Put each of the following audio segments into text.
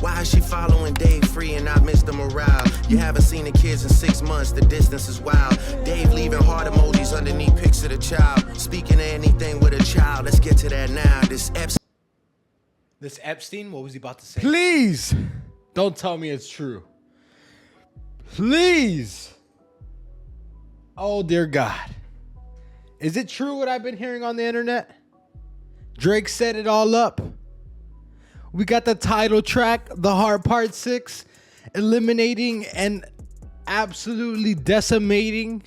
Why is she following Dave free and not Mr. Morale? You haven't seen the kids in 6 months, the distance is wild. Dave leaving heart emojis underneath pics of the child. Speaking of anything with a child, let's get to that now. This Epstein, what was he about to say? Please, Don't tell me it's true. please. Oh, dear God. Is it true what I've been hearing on the internet? Drake set it all up. We got the title track, The Heart Part 6, eliminating and absolutely decimating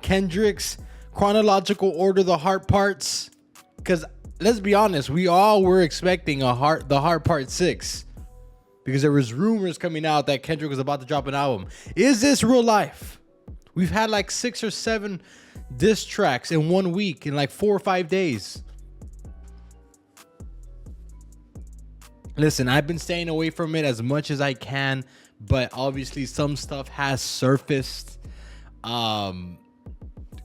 Kendrick's chronological order, The Heart Parts. Because let's be honest, we all were expecting The Heart Part 6. Because there was rumors coming out that Kendrick was about to drop an album. Is this real life? We've had like 6 or 7 diss tracks in 1 week, in like 4 or 5 days. Listen, I've been staying away from it as much as I can, but obviously some stuff has surfaced.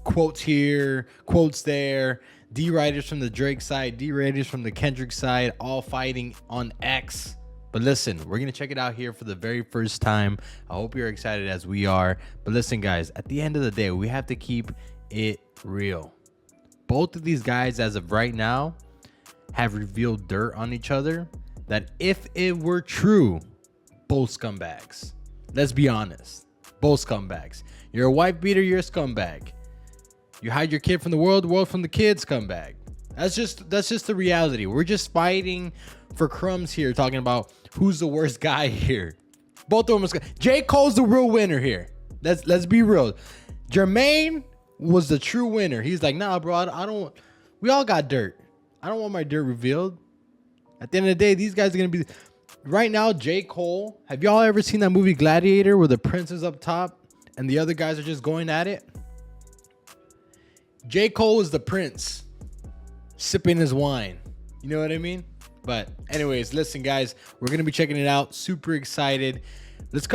Quotes here, quotes there. D-writers from the Drake side, D-writers from the Kendrick side, all fighting on X. But listen, we're going to check it out here for the very first time. I hope you're excited as we are. But listen, guys, at the end of the day, we have to keep it real. Both of these guys, as of right now, have revealed dirt on each other that if it were true, both scumbags. Let's be honest. Both scumbags. You're a wife beater, you're a scumbag. You hide your kid from the world from the kid, scumbag. That's just the reality. We're just fighting for crumbs here, talking about who's the worst guy here. Both of them are J. Cole's the real winner here. Let's be real. Jermaine was the true winner. He's like, nah, bro, I don't. We all got dirt. I don't want my dirt revealed. At the end of the day, these guys are gonna be. Right now, J. Cole. Have y'all ever seen that movie Gladiator, where the prince is up top and the other guys are just going at it? J. Cole is the prince, sipping his wine. You know what I mean? But anyways, listen, guys, we're gonna be checking it out. Super excited. Let's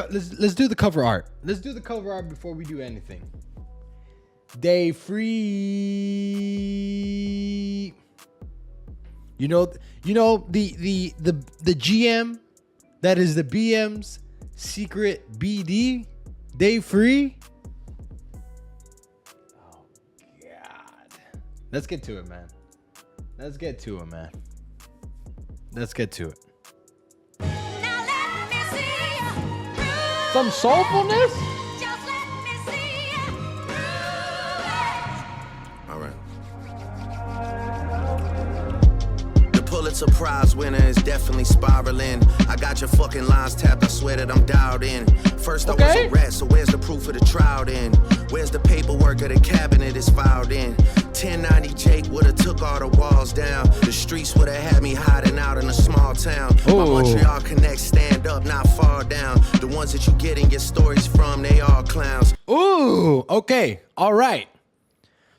do the cover art. Let's do the cover art before we do anything. Day free. You know the GM that is the BM's secret BD. Day free. Oh God. Let's get to it, man. Let's get to it, man. Let's get to it. Now let me see you groove. Some soulfulness? Just let me see you groove. All right. The Pulitzer Prize winner is definitely spiraling. I got your fucking lines tapped. I swear that I'm dialed in. First I was a rat, so where's the proof of the trial then? Where's the paperwork of the cabinet is filed in? 1090 Jake would've took all the walls down. The streets would've had me hiding out in a small town. My Montreal connect stand up, not fall down. The ones that you get and get stories from, they all clowns. Ooh, okay. All right.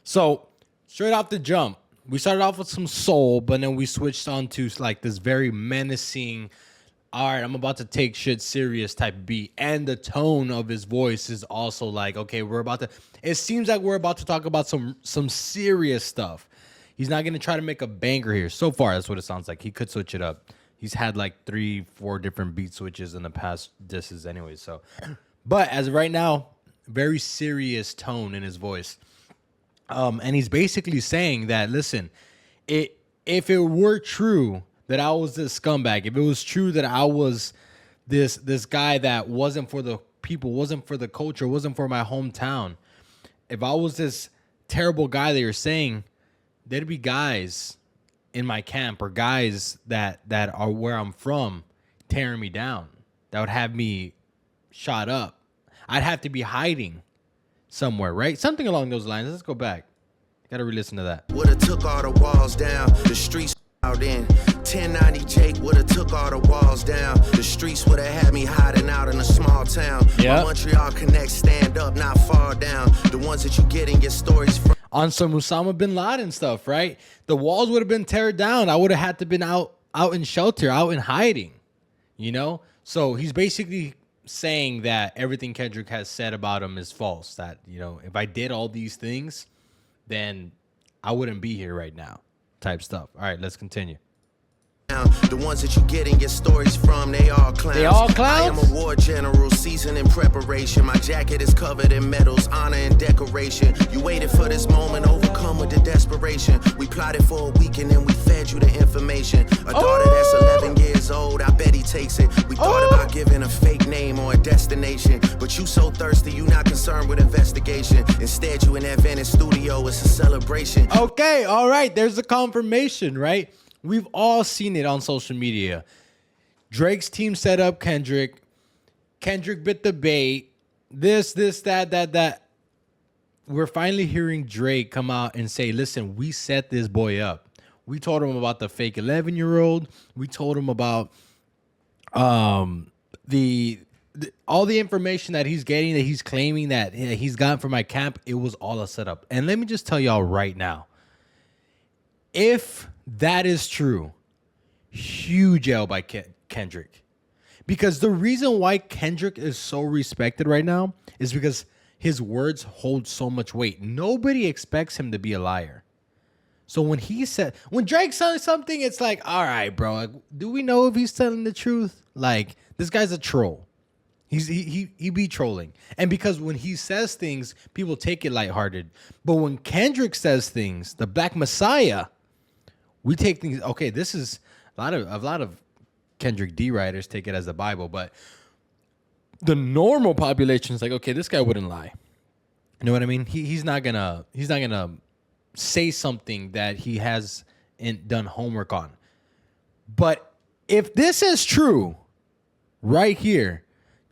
So, straight off the jump, we started off with some soul, but then we switched on to like this very menacing, all right, I'm about to take shit serious type beat. And the tone of his voice is also like, okay, it seems like we're about to talk about some serious stuff. He's not going to try to make a banger here. So far, that's what it sounds like. He could switch it up. He's had like 3-4 different beat switches in the past disses anyway. So, but as of right now, very serious tone in his voice. And he's basically saying that, listen, if it were true that I was this scumbag, if it was true that I was this guy that wasn't for the people, wasn't for the culture, wasn't for my hometown, if I was this terrible guy that you're saying, there'd be guys in my camp or guys that are where I'm from tearing me down, that would have me shot up. I'd have to be hiding somewhere, right? Something along those lines. Let's go back. Gotta re-listen to that. Would've took all the walls down. The streets out in 1090 Jake would've took all the walls down. The streets would've had me hiding out in a small town. My Montreal connect stand up, not fall down. The ones that you get and get stories from. On some Osama bin Laden stuff, right? The walls would have been teared down. I would have had to been out in shelter, out in hiding, you know? So he's basically saying that everything Kendrick has said about him is false. That, you know, if I did all these things, then I wouldn't be here right now type stuff. All right, let's continue. The ones that you get and get stories from, they all clowns. They all I am clowns? a war general, seasoned in preparation. My jacket is covered in medals, honor and decoration. You waited for this moment, overcome with the desperation. We plotted for a week and then we fed you the information. A daughter that's 11 years old, I bet he takes it. We thought about giving a fake name or a destination, but you so thirsty, you not concerned with investigation. Instead, you in that Venice studio, it's a celebration. Okay, all right. There's the confirmation, right? We've all seen it on social media. Drake's team set up Kendrick. Kendrick bit the bait. This, that. We're finally hearing Drake come out and say, listen, we set this boy up. We told him about the fake 11-year-old. We told him about the all the information that he's getting, that he's claiming that he's gotten from my camp. It was all a setup. And let me just tell y'all right now, if that is true, huge L by Kendrick. Because the reason why Kendrick is so respected right now is because his words hold so much weight. Nobody expects him to be a liar. So when Drake says something, it's like, all right, bro, like, do we know if he's telling the truth? Like, this guy's a troll. He be trolling. And because when he says things, people take it lighthearted. But when Kendrick says things, the Black Messiah, we take things, okay, this is a lot of Kendrick D writers take it as the Bible, but the normal population is like, okay, this guy wouldn't lie. You know what I mean? He's not gonna say something that he has done homework on. But if this is true, right here,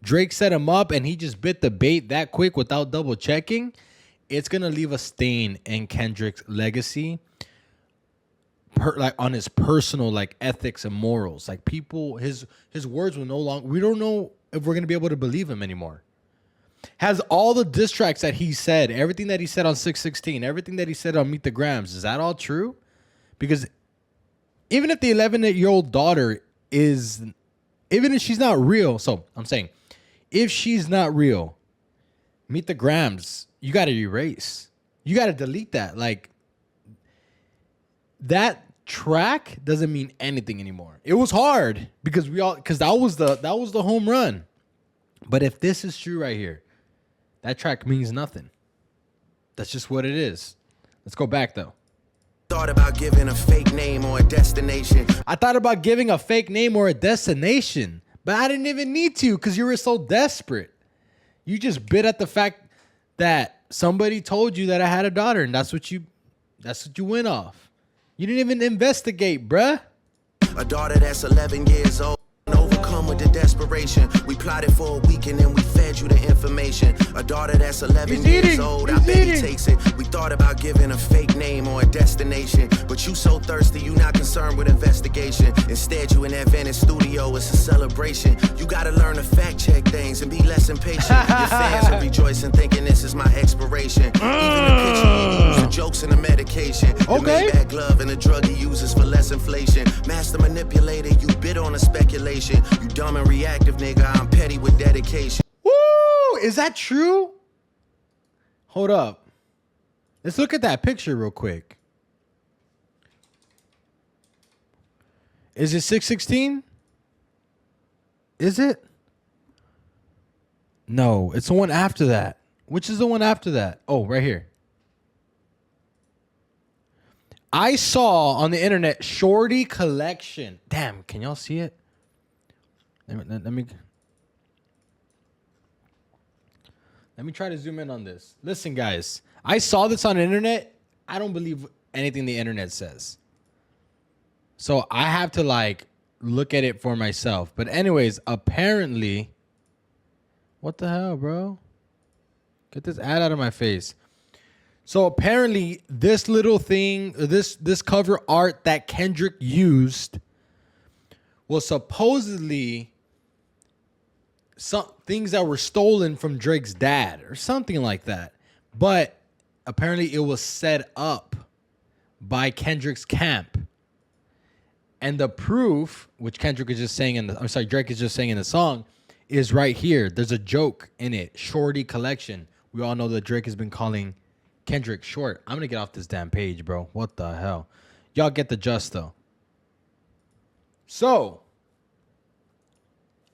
Drake set him up and he just bit the bait that quick without double checking, it's gonna leave a stain in Kendrick's legacy, like on his personal like ethics and morals. Like people, his words will no longer. We don't know if we're gonna be able to believe him anymore. Has all the diss tracks that he said, everything that he said on 616, everything that he said on Meet the Grams, is that all true? Because even if the 11-year-old daughter is, even if she's not real, so I'm saying, if she's not real, Meet the Grams, you got to erase. You got to delete that. Like, that track doesn't mean anything anymore. It was hard because that was the home run. But if this is true right here, that track means nothing. That's just what it is. Let's go back though. Thought about giving a fake name or a destination. I thought about giving a fake name or a destination, but I didn't even need to because you were so desperate. You just bit at the fact that somebody told you that I had a daughter, and that's what you went off. You didn't even investigate, bruh. A daughter that's 11 years old, overcome with the desperation. We plotted for a week and then we fed you the information. A daughter that's 11 years old, I bet he takes it. We thought about giving a fake name or a destination, but you so thirsty, you not concerned with investigation. Instead, you in that Venice studio, it's a celebration. You gotta learn to fact check things and be less impatient. Your fans are rejoicing, thinking this is my expiration. Even the picture you use, the jokes and the medication. The Maybach glove and the drug he uses for less inflation. Master manipulator, you bid on a speculation. You dumb and reactive, nigga, I'm petty with dedication. Woo! Is that true? Hold up. Let's look at that picture real quick. Is it 616? Is it? No, it's the one after that. Which is the one after that? Oh, right here. I saw on the internet Shorty Collection. Damn, can y'all see it? Let me try to zoom in on this. Listen, guys, I saw this on the internet. I don't believe anything the internet says. So I have to like look at it for myself. But anyways, apparently, what the hell, bro? Get this ad out of my face. So apparently this little thing, this cover art that Kendrick used was supposedly some things that were stolen from Drake's dad or something like that. But apparently it was set up by Kendrick's camp. And the proof, which Kendrick is just saying Drake is just saying in the song, is right here. There's a joke in it. Shorty Collection. We all know that Drake has been calling Kendrick short. I'm gonna get off this damn page, bro. What the hell? Y'all get the gist though. So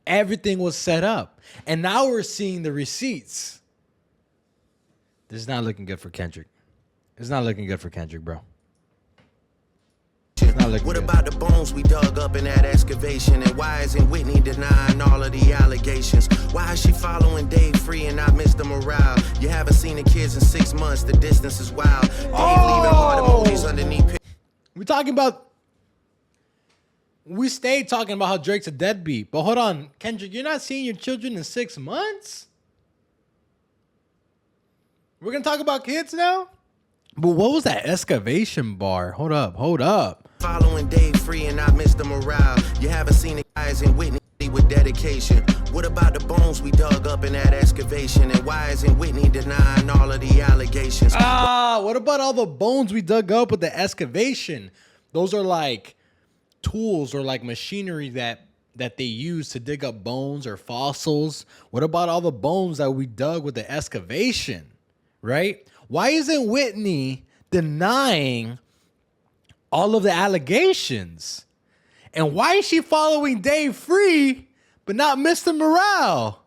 Everything was set up. And now we're seeing the receipts. This is not looking good for Kendrick. It's not looking good for Kendrick, bro. It's not looking What good. about the bones we dug up in that excavation? And why isn't Whitney denying all of the allegations? Why is she following Dave Free and not Mr. Morale? You haven't seen the kids in 6 months, the distance is wild. Dave leaving heart emojis underneath. We're talking about. We stayed talking about how Drake's a deadbeat. But hold on, Kendrick, you're not seeing your children in 6 months? We're going to talk about kids now? But what was that excavation bar? Hold up. Following Dave Free and not Mr. Morale. You haven't seen the guys in Whitney with dedication. What about the bones we dug up in that excavation? And why isn't Whitney denying all of the allegations? What about all the bones we dug up with the excavation? Those are like tools or like machinery that they use to dig up bones or fossils. What about all the bones that we dug with the excavation? Right? Why isn't Whitney denying all of the allegations? And why is she following Dave Free but not Mr. Morale?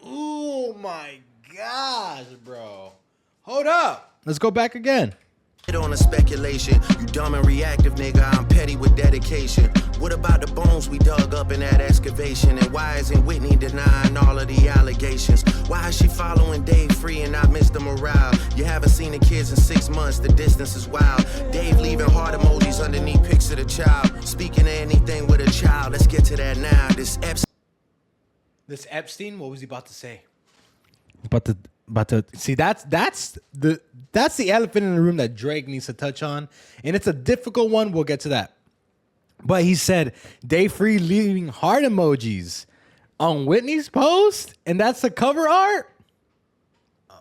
Oh my gosh, bro. Hold up. Let's go back again. On a speculation, you dumb and reactive, nigga. I'm petty with dedication. What about the bones we dug up in that excavation? And why isn't Whitney denying all of the allegations? Why is she following Dave Free and not Mr. Morale? You haven't seen the kids in 6 months, the distance is wild. Dave leaving heart emojis underneath pics of the child. Speaking of anything with a child, let's get to that now. This Epstein, what was he about to say? About to see that's the elephant in the room that Drake needs to touch on, and it's a difficult one. We'll get to that. But he said Dave Free leaving heart emojis on Whitney's post, and that's the cover art. Oh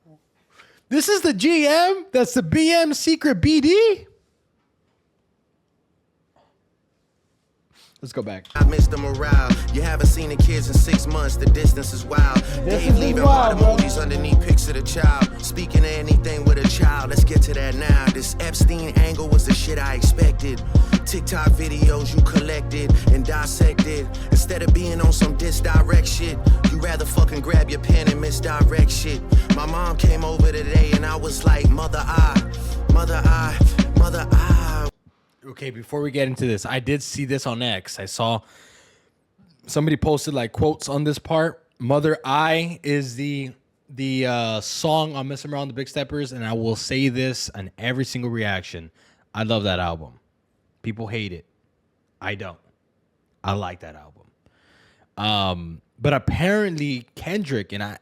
no! This is the GM. That's the BM secret BD. Let's go back. Mr. Morale, you haven't seen the kids in 6 months, the distance is wild. Dave leaving heart emojis underneath pics of the child. Speaking of anything with a child, let's get to that now. This Epstein angle was the shit I expected. TikTok videos you collected and dissected. Instead of being on some disdirect shit, you rather fucking grab your pen and misdirect shit. My mom came over today and I was like, mother I. Okay, before we get into this, I did see this on X. I saw somebody posted like quotes on this part. Mother I is the song on Messing Around the Big Steppers, and I will say this on every single reaction. I love that album. People hate it. I don't. I like that album. But apparently Kendrick, and I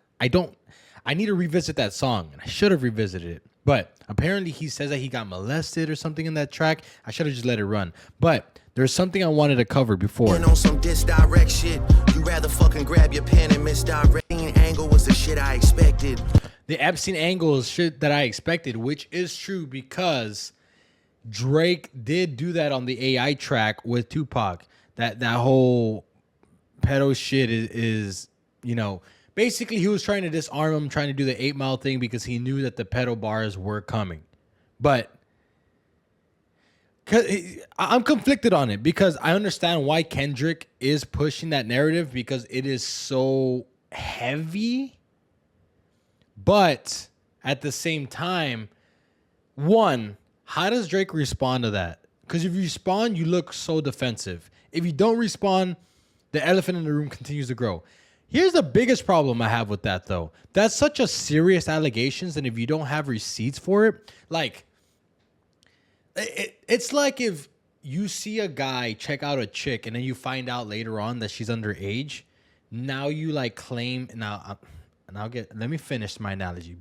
need to revisit that song, and I should have revisited it. But apparently he says that he got molested or something in that track. I should have just let it run. But there's something I wanted to cover before. On some disdirect shit, you rather fucking grab your pen and misdirect. Angle was the shit I expected. The Epstein angle is shit that I expected, which is true because Drake did do that on the AI track with Tupac. That whole pedo shit is basically, he was trying to disarm him, trying to do the 8 Mile thing because he knew that the pedo bars were coming. But I'm conflicted on it because I understand why Kendrick is pushing that narrative because it is so heavy. But at the same time, one, how does Drake respond to that? Because if you respond, you look so defensive. If you don't respond, the elephant in the room continues to grow. Here's the biggest problem I have with that, though. That's such a serious allegations, and if you don't have receipts for it, like, it's like if you see a guy check out a chick, and then you find out later on that she's underage. Now you like claim let me finish my analogy.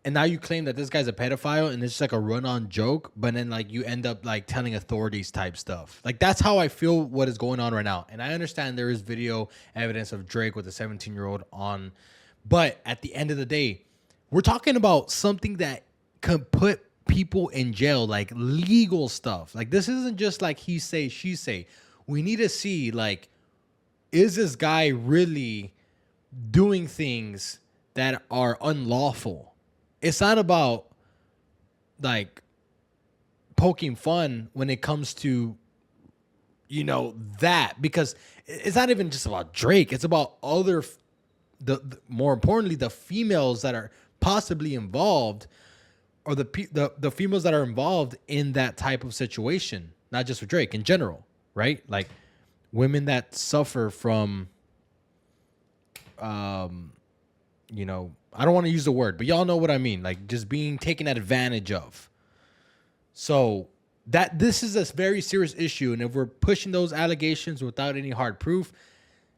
And now you claim that this guy's a pedophile and it's like a run-on joke, but then like you end up like telling authorities type stuff. Like that's how I feel what is going on right now. And I understand there is video evidence of Drake with a 17-year-old on, but at the end of the day, we're talking about something that could put people in jail, like legal stuff. Like this isn't just like he say, she say. We need to see like, is this guy really doing things that are unlawful? It's not about like poking fun when it comes to that, because it's not even just about Drake. It's about other, more importantly, the females that are possibly involved, or the females that are involved in that type of situation, not just with Drake, in general, right? Like women that suffer from, I don't want to use the word, but y'all know what I mean. Like just being taken advantage of. So that this is a very serious issue. And if we're pushing those allegations without any hard proof,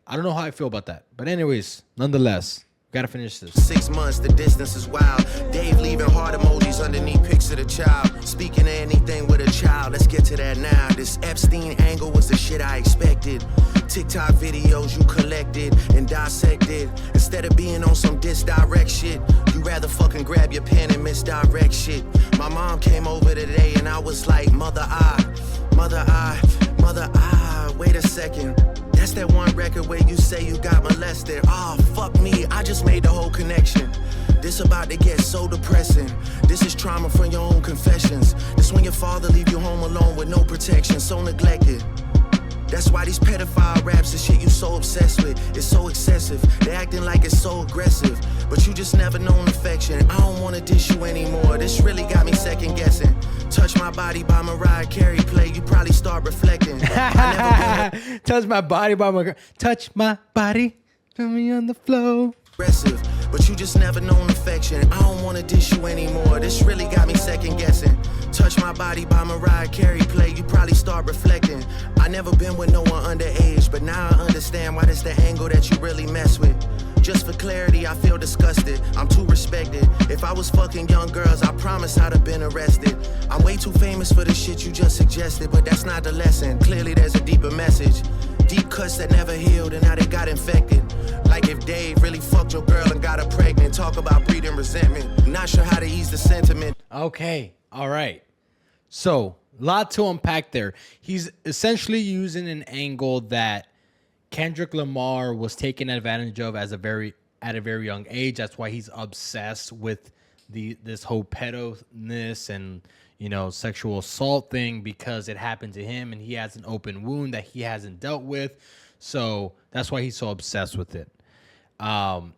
I don't know how I feel about that. But anyways, nonetheless, gotta finish this. 6 months, the distance is wild. Dave leaving heart emojis underneath pics of the child. Speaking of anything with a child, let's get to that now. This Epstein angle was the shit I expected. TikTok videos you collected and dissected. Instead of being on some disdirect shit, you rather fucking grab your pen and misdirect shit. My mom came over today and I was like, mother, wait a second. That's that one record where you say you got molested. Oh, fuck me, I just made the whole connection. This about to get so depressing. This is trauma from your own confessions. This when your father leave you home alone with no protection, so neglected. That's why these pedophile raps and shit you so obsessed with, it's so excessive. They acting like it's so aggressive, but you just never known affection. I don't wanna dish you anymore, this really got me second guessing. Touch My Body by Mariah Carey play, you probably start reflecting. Touch my body by my touch my body, put me on the floor. Aggressive, but you just never known affection. I don't wanna dish you anymore, this really got me second guessing. Touch My Body by Mariah Carey play, you probably start reflecting. I never been with no one underage, but now I understand why that's the angle that you really mess with. Just for clarity, I feel disgusted. I'm too respected. If I was fucking young girls, I promise I'd have been arrested. I'm way too famous for the shit you just suggested, but that's not the lesson. Clearly there's a deeper message. Deep cuts that never healed and now they got infected. Like if Dave really fucked your girl and got her pregnant. Talk about breeding resentment. Not sure how to ease the sentiment. Okay, all right. So, a lot to unpack there. He's essentially using an angle that Kendrick Lamar was taken advantage of at a very young age. That's why he's obsessed with this whole pedo-ness and sexual assault thing, because it happened to him and he has an open wound that he hasn't dealt with. So that's why he's so obsessed with it.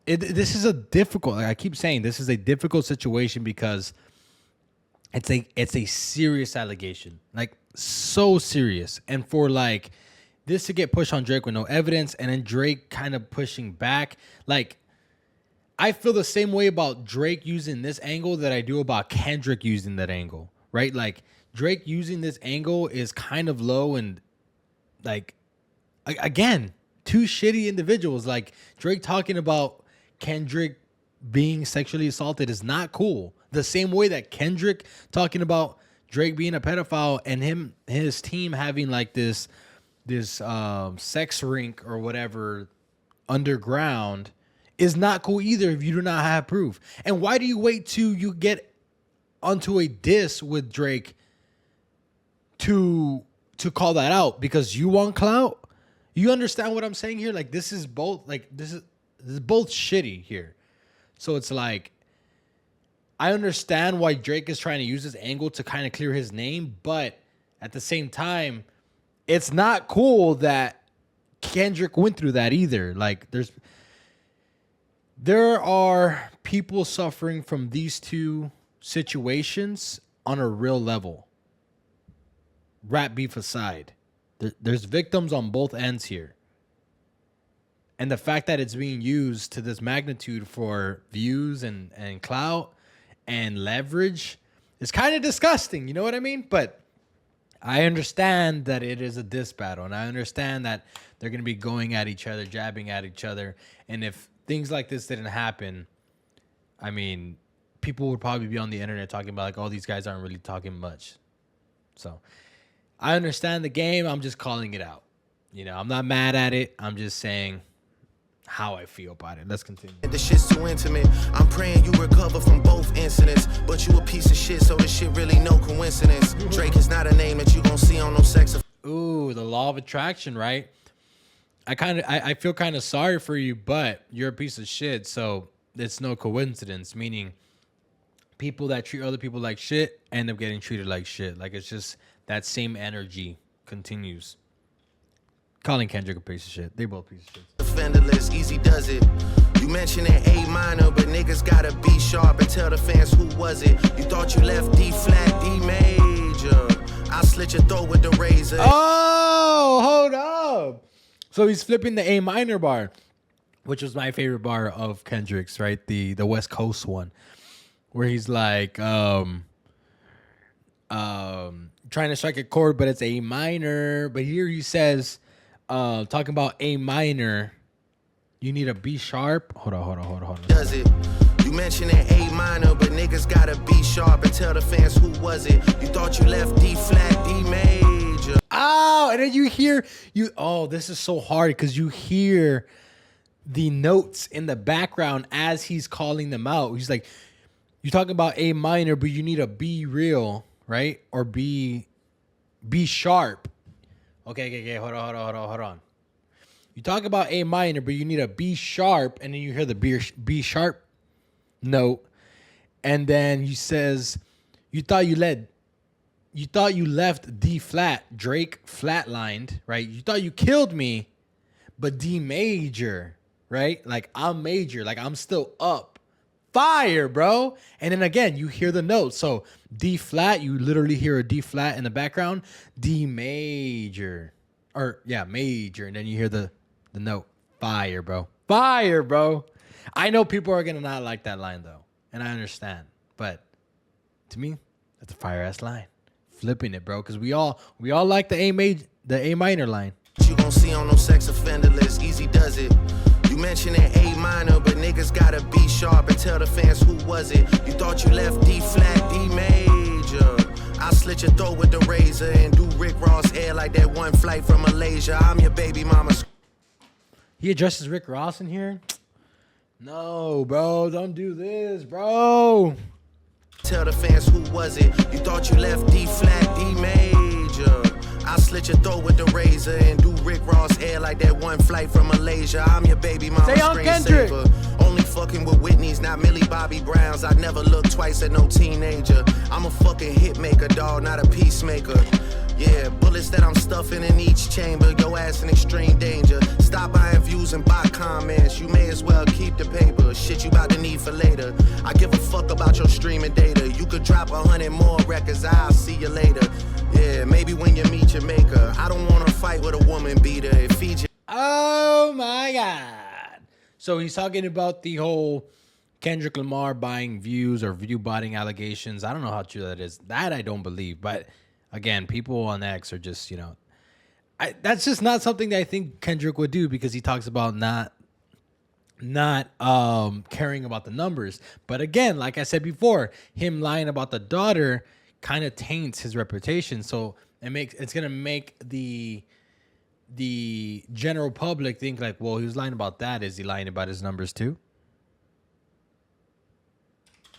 This is a difficult. Like I keep saying, this is a difficult situation because it's a serious allegation, like so serious, and for like this to get pushed on Drake with no evidence, and then Drake kind of pushing back. Like, I feel the same way about Drake using this angle that I do about Kendrick using that angle, right? Like, Drake using this angle is kind of low, and like, again, two shitty individuals. Like, Drake talking about Kendrick being sexually assaulted is not cool. The same way that Kendrick talking about Drake being a pedophile and his team having like this sex rink or whatever underground is not cool either if you do not have proof. And why do you wait till you get onto a diss with Drake to call that out? Because you want clout? You understand what I'm saying here? Like this is both shitty here. So it's like, I understand why Drake is trying to use this angle to kind of clear his name, but at the same time, it's not cool that Kendrick went through that either. Like there are people suffering from these two situations on a real level. Rap beef aside, there's victims on both ends here. And the fact that it's being used to this magnitude for views and clout and leverage is kind of disgusting. You know what I mean? But I understand that it is a diss battle, and I understand that they're going to be going at each other, jabbing at each other. And if things like this didn't happen, I mean, people would probably be on the internet talking about like, oh, these guys aren't really talking much. So I understand the game. I'm just calling it out. I'm not mad at it. I'm just saying how I feel about it. Let's continue. The shit's too intimate. I'm praying you recover from both incidents, but you a piece of shit, so this shit really no coincidence. Drake is not a name that you gon' see on no sex. Ooh, the law of attraction, right? I feel kind of sorry for you, but you're a piece of shit, so it's no coincidence. Meaning, people that treat other people like shit end up getting treated like shit. Like it's just that same energy continues. calling Kendrick a piece of shit. They both piece of shit. Fenderless, easy does it. You mentioned an A minor, but niggas gotta be sharp and tell the fans who was it. You thought you left D flat, D major. I slit your throat with the razor. Oh, hold up. So he's flipping the A minor bar, which was my favorite bar of Kendrick's, right? The West Coast one, where he's like trying to strike a chord, but it's A minor. But here he says, talking about A minor, you need a B sharp. Hold on. Does it? You mentioned an A minor, but niggas gotta be sharp and tell the fans who was it. You thought you left D flat, D major. Oh, and then you hear this is so hard because you hear the notes in the background as he's calling them out. He's like, you're talking about A minor, but you need a B real, right? Or B sharp. Okay. Hold on. You talk about A minor, but you need a B sharp, and then you hear the B sharp note, and then he says, you thought you left D flat, Drake flatlined, right? You thought you killed me, but D major, right? Like I'm major, like I'm still up. Fire, bro. And then again, you hear the note. So D flat, you literally hear a D flat in the background. D major. Major. And then you hear the note. Fire, bro. Fire, bro. I know people are gonna not like that line though. And I understand. But to me, that's a fire ass line. Flipping it, bro. Cause we all like the A minor line. You gon' see on no sex offender list, easy does it. You mentioned an A minor, but niggas gotta be sharp and tell the fans who was it. You thought you left D flat, D major. I slit your throat with the razor and do Rick Ross hair like that one flight from Malaysia. I'm your baby mama. He addresses Rick Ross in here. No, bro, don't do this, bro. Tell the fans who was it. You thought you left D flat, D major. I slit your throat with the razor and do Rick Ross hair like that one flight from Malaysia. I'm your baby mama. Say on Kendrick. Only fucking with Whitney's, not Millie Bobby Browns. I never look twice at no teenager. I'm a fucking hit maker, dog, not a peacemaker. Yeah, bullets that I'm stuffing in each chamber. Your ass in extreme danger. Stop buying views and buy comments. You may as well keep the paper. Shit you about to need for later. I give a fuck about your streaming data. You could drop 100 more records. I'll see you later. Yeah, maybe when you meet your maker. I don't want to fight with a woman beater. It feeds you. Oh my God. So he's talking about the whole Kendrick Lamar buying views or view botting allegations. I don't know how true that is. That I don't believe. But again, people on X are just, that's just not something that I think Kendrick would do because he talks about not caring about the numbers. But again, like I said before, him lying about the daughter kind of taints his reputation. So it's gonna make the general public think like, well, he was lying about that. Is he lying about his numbers too?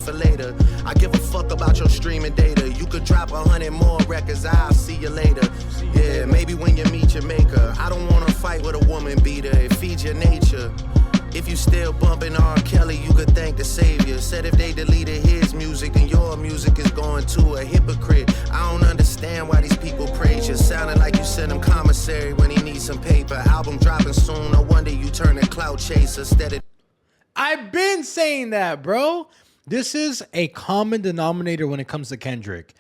For later, I give a fuck about your streaming data. You could drop 100 more records. I'll see you later. Yeah, maybe when you meet your maker. I don't want to fight with a woman beater. It feeds your nature. If you still bumping R. Kelly, you could thank the savior. Said if they deleted his music, then your music is going to a hypocrite. I don't understand why these people praise you. Sounding like you sent him commissary when he needs some paper. Album dropping soon, no wonder you turn a clout chaser. I've been saying that, bro. This is a common denominator when it comes to Kendrick.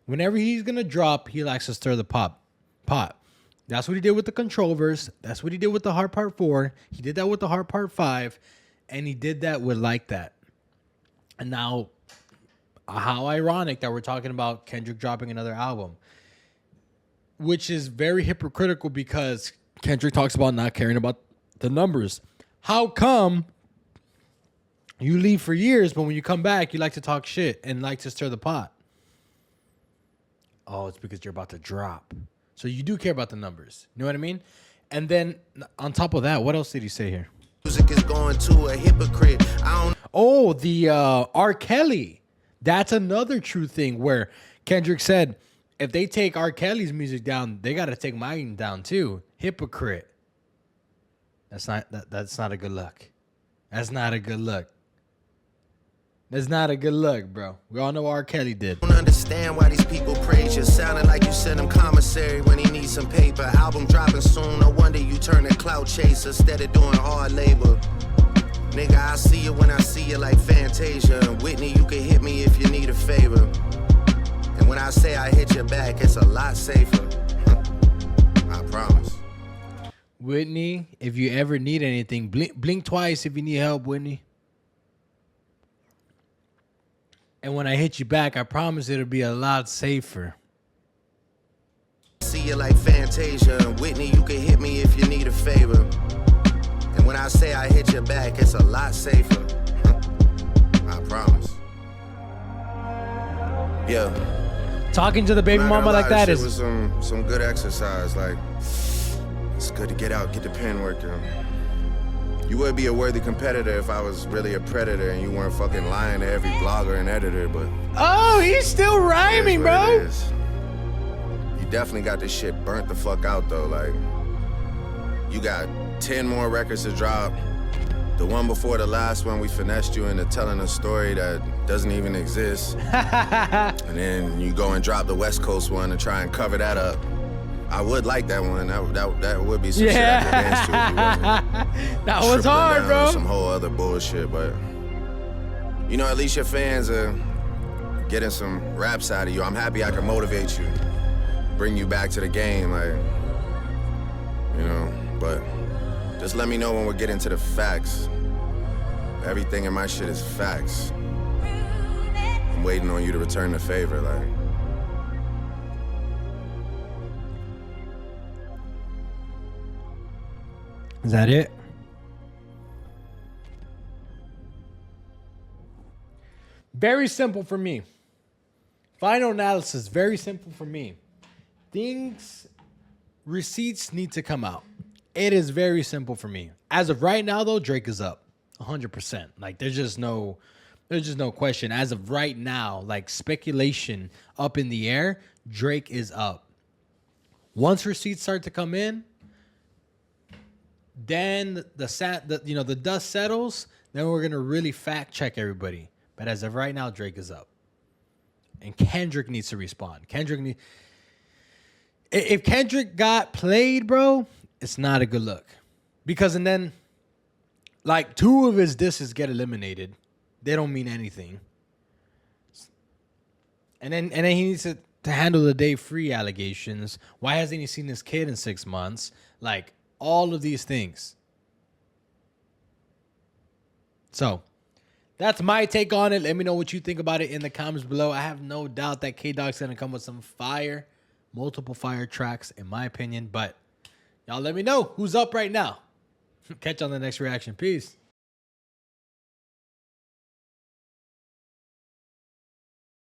Whenever he's going to drop, he likes to stir the pot. That's what he did with the Control verse. That's what he did with the Heart Part 4. He did that with the Heart Part 5. And he did that with Like That. And now, how ironic that we're talking about Kendrick dropping another album. Which is very hypocritical because Kendrick talks about not caring about the numbers. How come you leave for years, but when you come back, you like to talk shit and like to stir the pot? Oh, it's because you're about to drop. So you do care about the numbers. You know what I mean? And then on top of that, what else did he say here? Music is going to a hypocrite. Oh, the R. Kelly. That's another true thing where Kendrick said, if they take R. Kelly's music down, they got to take mine down too. Hypocrite. That's not a good look. That's not a good look. That's not a good look, bro. We all know what R. Kelly did. Don't understand why these people praise you. Sounding like you sent him commissary when he needs some paper. Album dropping soon, no wonder you turn a clout chaser instead of doing hard labor. Nigga, I see you when I see you like Fantasia. Whitney, you can hit me if you need a favor. And when I say I hit your back, it's a lot safer. I promise. Whitney, if you ever need anything, blink twice if you need help, Whitney. And when I hit you back, I promise it'll be a lot safer. See you like Fantasia. Whitney, you can hit me if you need a favor. And when I say I hit your back, it's a lot safer. I promise. Yeah. Talking to the baby mama like that It is was some good exercise. Like, it's good to get out, get the pen working. You would be a worthy competitor if I was really a predator and you weren't fucking lying to every blogger and editor, but... Oh, he's still rhyming, bro. You definitely got this shit burnt the fuck out, though. Like, you got 10 more records to drop. The one before the last one, we finessed you into telling a story that doesn't even exist. And then you go and drop the West Coast one and try and cover that up. I would like that one. That would be some shit I could dance to if you wasn't That was hard, down bro. some whole other bullshit, but you know, at least your fans are getting some raps out of you. I'm happy I can motivate you, bring you back to the game, like, you know, but just let me know when we're getting to the facts. Everything in my shit is facts. I'm waiting on you to return the favor, like. Is that it? Very simple for me. Final analysis, very simple for me. Receipts need to come out. It is very simple for me. As of right now, though, Drake is up 100%. Like, there's just no question. As of right now, like, speculation up in the air, Drake is up. Once receipts start to come in, then the dust settles. Then we're gonna really fact check everybody. But as of right now, Drake is up, and Kendrick needs to respond. If Kendrick got played, bro, it's not a good look, because and then like 2 of his disses get eliminated. They don't mean anything. And then he needs to handle the day free allegations. Why hasn't he seen his kid in 6 months? Like, all of these things. So, that's my take on it. Let me know what you think about it in the comments below. I have no doubt that K-Dog's going to come with some multiple fire tracks, in my opinion. But y'all let me know who's up right now. Catch you on the next reaction. Peace.